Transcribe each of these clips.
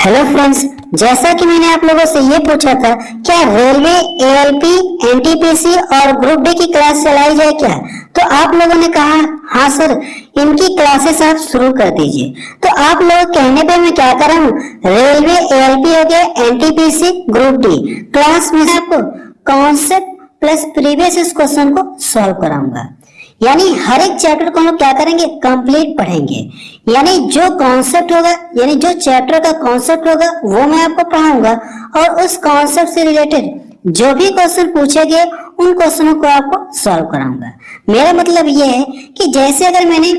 Hello friends, जैसा कि मैंने आप लोगों से ये पूछा था, क्या रेलवे एएलपी, एनटीपीसी और ग्रुप डी की क्लास चलाई जाए क्या? तो आप लोगों ने कहा हाँ सर, इनकी क्लासेस आप शुरू कर दीजिए। तो आप लोग कहने पे मैं क्या कर रहा हूँ, रेलवे एएलपी हो गया, एनटीपीसी, ग्रुप डी क्लास में आपको कॉन्सेप्ट प्लस प्रीवियस क्वेश्चन को सॉल्व कराऊंगा। यानी हर एक चैप्टर को हम लोग क्या करेंगे, कंप्लीट पढ़ेंगे। यानी जो कॉन्सेप्ट होगा, यानी जो चैप्टर का कॉन्सेप्ट होगा वो मैं आपको पढ़ाऊंगा, और उस कॉन्सेप्ट से रिलेटेड जो भी क्वेश्चन पूछे गए उन क्वेश्चनों को आपको सॉल्व कराऊंगा। मेरा मतलब ये है कि जैसे अगर मैंने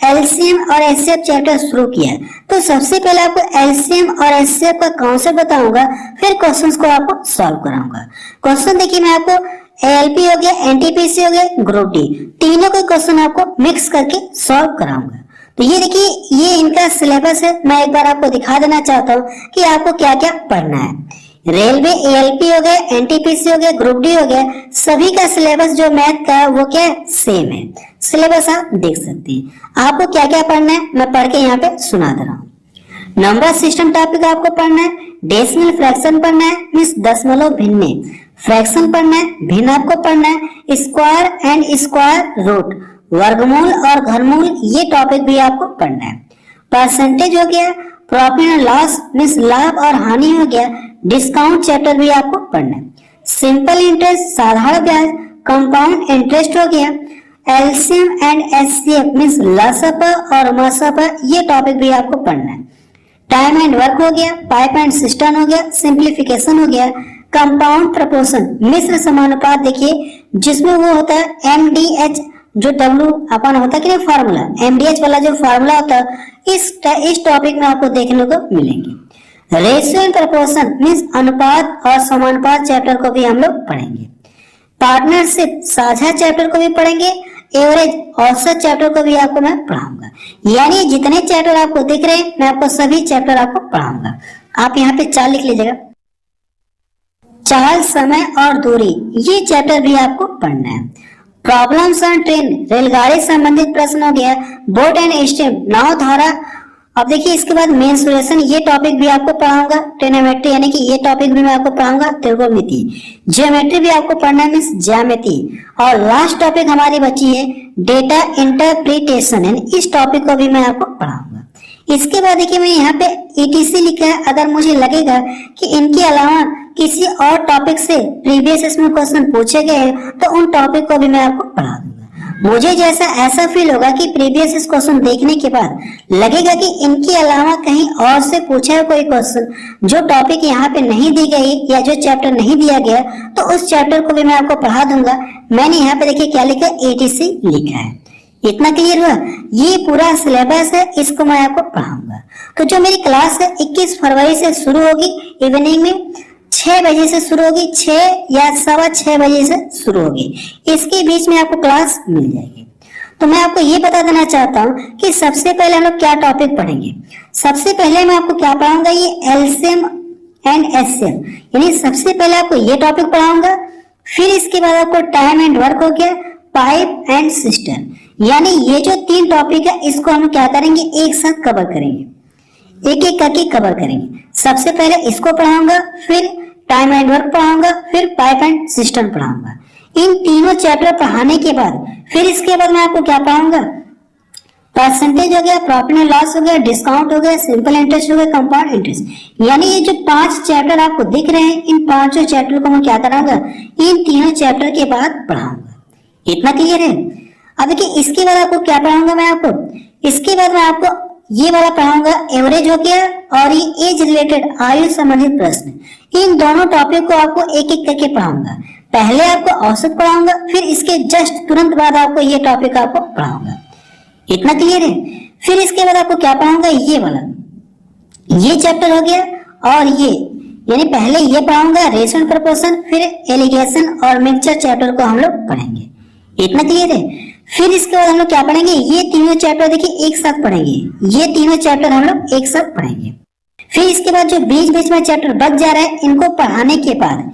एलसीएम और एचसीएफ चैप्टर शुरू किया तो सबसे पहले आपको एलसीएम और एचसीएफ का कॉन्सेप्ट बताऊंगा, फिर क्वेश्चंस को आपको सॉल्व कराऊंगा। क्वेश्चन देखिए, मैं आपको एएलपी हो गया, एनटीपीसी हो गया, ग्रुप डी, तीनों के क्वेश्चन आपको मिक्स करके सॉल्व कराऊंगा। तो ये देखिए, ये इनका सिलेबस है। मैं एक बार आपको दिखा देना चाहता हूँ कि आपको क्या क्या पढ़ना है। रेलवे एएलपी हो गया, एनटीपीसी हो गया, ग्रुप डी हो गया, सभी का सिलेबस जो मैथ का वो क्या है, सेम है। सिलेबस आप देख सकते हैं। आपको क्या क्या पढ़ना है मैं पढ़ के यहाँ पे सुना दे रहा हूँ। नंबर सिस्टम टॉपिक आपको पढ़ना है, डेसिमल फ्रैक्शन पढ़ना है, मींस दशमलव भिन्न, फ्रैक्शन पढ़ना है, भिन्न आपको पढ़ना है, स्क्वायर एंड स्क्वायर रूट, वर्गमूल और घनमूल, ये टॉपिक भी आपको पढ़ना है। परसेंटेज हो गया, प्रॉफिट एंड लॉस मींस लाभ और हानि हो गया, डिस्काउंट चैप्टर भी आपको पढ़ना है। सिंपल इंटरेस्ट, साधारण ब्याज, कंपाउंड इंटरेस्ट हो गया, एलसीएम एंड एचसीएफ मींस लसप और मसप, ये टॉपिक भी आपको पढ़ना है। टाइम एंड वर्क हो गया, पाइप एंड सिस्टम हो गया, सिंप्लीफिकेशन हो गया, कंपाउंड प्रपोर्शन मिश्र समानुपात, देखिए जिसमें वो होता है एमडीएच, जो डब्ल्यू अपन होता है कि नहीं फार्मूला, एमडीएच वाला जो फार्मूला होता है, इस टॉपिक में आपको देखने को मिलेंगे। रेशियो एंड प्रपोर्शन मींस अनुपात और समानुपात चैप्टर को भी हम लोग पढ़ेंगे। पार्टनरशिप साझा चैप्टर को भी पढ़ेंगे, एवरेज औसत चैप्टर को भी आपको मैं पढ़ाऊंगा। यानी जितने चैप्टर आपको दिख रहे हैं मैं आपको सभी चैप्टर आपको पढ़ाऊंगा। आप यहाँ पे 4 लिख लीजिएगा। चाल, समय और दूरी, ये चैप्टर भी आपको पढ़ना है। प्रॉब्लम्स ऑन ट्रेन, रेलगाड़ी संबंधित प्रश्न हो गया, बोट एंड स्टीम, नाव धारा। अब देखिए इसके बाद मेंसुरेशन, ये टॉपिक भी आपको पढ़ाऊंगा। ट्रिग्नोमेट्री यानी कि ये टॉपिक भी मैं आपको पढ़ाऊंगा। त्रिकोणमिति, ज्योमेट्री भी आपको पढ़ना है, मींस ज्यामिति। और लास्ट टॉपिक हमारी बची है डेटा इंटरप्रिटेशन, यानी इस टॉपिक को भी मैं आपको पढ़ाऊंगा। इसके बाद देखिए मैं यहाँ पे ईटीसी लिखा है। अगर मुझे लगेगा कि इनके अलावा किसी और टॉपिक से प्रीवियस इसमें क्वेश्चन पूछे गए हैं तो उन टॉपिक को भी मैं आपको पढ़ा दूंगा। मुझे जैसा ऐसा फील होगा कि प्रीवियस इस क्वेश्चन देखने के बाद लगेगा कि इनके अलावा कहीं और से पूछा है कोई क्वेश्चन, जो टॉपिक यहाँ पे नहीं दी गई या जो चैप्टर नहीं दिया गया, तो उस चैप्टर को भी मैं आपको पढ़ा दूंगा। मैंने यहाँ पे देखिए क्या लिखा है, एटीसी लिखा है। इतना क्लियर हुआ? ये पूरा सिलेबस है, इसको मैं आपको पढ़ाऊंगा। तो जो मेरी क्लास है 21 फरवरी से शुरू होगी, इवनिंग में 6 बजे से शुरू होगी, 6 या 6:15 बजे से शुरू होगी। इसके बीच में आपको क्लास मिल जाएगी। तो मैं आपको ये बता देना चाहता हूँ कि सबसे पहले हम लोग क्या टॉपिक पढ़ेंगे। सबसे पहले मैं आपको क्या पढ़ाऊंगा, ये एलसीएम एंड एचसीएफ, यानी सबसे पहले आपको ये टॉपिक पढ़ाऊंगा। फिर इसके बाद आपको टाइम एंड वर्क हो गया, पाइप एंड सिस्टम, यानी ये जो 3 टॉपिक है इसको हम क्या करेंगे, एक साथ कवर करेंगे, एक एक करके कवर करेंगे। सबसे पहले इसको पढ़ाऊंगा, फिर टाइम एंड वर्क पढ़ाऊंगा, फिर पाइप एंड सिस्टम पढ़ाऊंगा। इन तीनों चैप्टर पढ़ाने के बाद फिर इसके बाद मैं आपको क्या पढ़ाऊंगा, परसेंटेज हो गया, प्रॉफिट एंड लॉस हो गया, डिस्काउंट हो गया, सिंपल इंटरेस्ट हो गया, कंपाउंड इंटरेस्ट। यानी ये जो 5 चैप्टर आपको दिख रहे हैं, इन 5 चैप्टर को मैं क्या कराऊंगा, इन तीनों चैप्टर के बाद पढ़ाऊंगा। इतना क्लियर है? अब देखिए इसके बाद आपको क्या पढ़ाऊंगा मैं आपको, इसके बाद मैं आपको ये वाला पढ़ाऊंगा, एवरेज हो गया, और ये एज रिलेटेड, आयु संबंधित प्रश्न। इन दोनों टॉपिक को आपको एक एक करके पढ़ाऊंगा। पहले आपको औसत पढ़ाऊंगा, फिर इसके जस्ट तुरंत बाद आपको ये टॉपिक आपको पढ़ाऊंगा। इतना क्लियर है? फिर इसके बाद आपको क्या पढ़ाऊंगा, ये वाला, ये चैप्टर हो गया, और ये यानी पहले ये पढ़ाऊंगा रेशियो एंड प्रोपोर्शन, फिर एलिगेशन और मिक्सचर चैप्टर को हम लोग पढ़ेंगे। इतना क्लियर है? फिर इसके बाद हम लोग क्या पढ़ेंगे, ये तीनों चैप्टर देखिए एक साथ पढ़ेंगे, ये तीनों चैप्टर हम लोग एक साथ पढ़ेंगे। फिर इसके बाद जो बीच बीच में चैप्टर बच जा रहा है, इनको पढ़ाने के बाद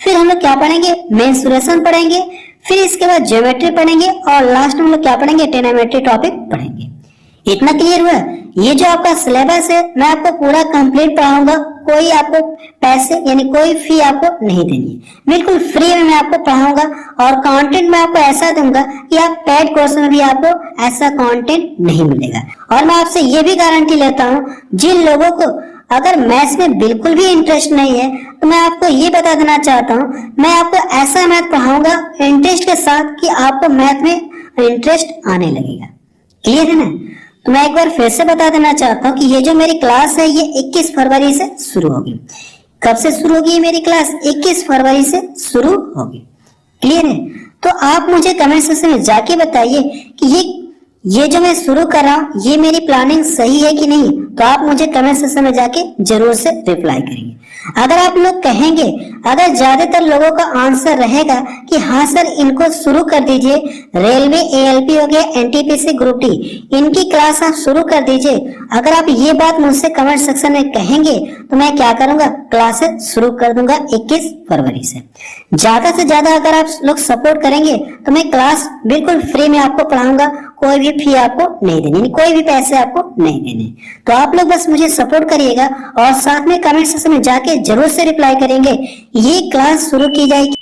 फिर हम लोग क्या पढ़ेंगे, मेंसुरेशन पढ़ेंगे, फिर इसके बाद ज्योमेट्री पढ़ेंगे, और लास्ट में हम लोग क्या पढ़ेंगे, ट्रिग्नोमेट्री टॉपिक पढ़ेंगे। इतना क्लियर हुआ? ये जो आपका सिलेबस है मैं आपको पूरा कंप्लीट पढ़ाऊंगा, कोई आपको पैसे यानी कोई फी आपको नहीं देनी है, बिल्कुल फ्री में मैं आपको पढ़ाऊंगा। और कंटेंट मैं आपको ऐसा दूंगा कि आप पेड कोर्स में भी आपको ऐसा कंटेंट नहीं मिलेगा। और मैं आपसे ये भी गारंटी लेता हूँ, जिन लोगों को अगर मैथ्स में बिल्कुल भी इंटरेस्ट नहीं है तो मैं आपको ये बता देना चाहता हूँ, मैं आपको ऐसा मैथ पढ़ाऊंगा इंटरेस्ट के साथ कि आपको मैथ में इंटरेस्ट आने लगेगा। क्लियर है ना? तो मैं एक बार फिर से बता देना चाहता हूँ कि ये जो मेरी क्लास है ये 21 फरवरी से शुरू होगी। कब से शुरू होगी ये मेरी क्लास? 21 फरवरी से शुरू होगी। क्लियर है? तो आप मुझे कमेंट सेक्शन में जाके बताइए कि ये जो मैं शुरू कर रहा हूँ ये मेरी प्लानिंग सही है कि नहीं। तो आप मुझे कमेंट सेक्शन में जाके जरूर से रिप्लाई करेंगे। अगर आप लोग कहेंगे, अगर ज्यादातर लोगों का आंसर रहेगा कि हाँ सर इनको शुरू कर दीजिए, रेलवे एएलपी हो गया, एनटीपीसी ग्रुप डी, इनकी क्लास आप शुरू कर दीजिए, अगर आप ये बात मुझसे कमेंट सेक्शन में कहेंगे तो मैं क्या करूंगा, क्लासेस शुरू कर दूंगा 21 फरवरी से। ज्यादा से ज्यादा अगर आप लोग सपोर्ट करेंगे तो मैं क्लास बिल्कुल फ्री में आपको पढ़ाऊंगा, कोई भी फी आपको नहीं देनी, कोई भी पैसे आपको नहीं देने। तो आप लोग बस मुझे सपोर्ट करिएगा और साथ में कमेंट सेक्शन में जाके जरूर से रिप्लाई करेंगे ये क्लास शुरू की जाएगी।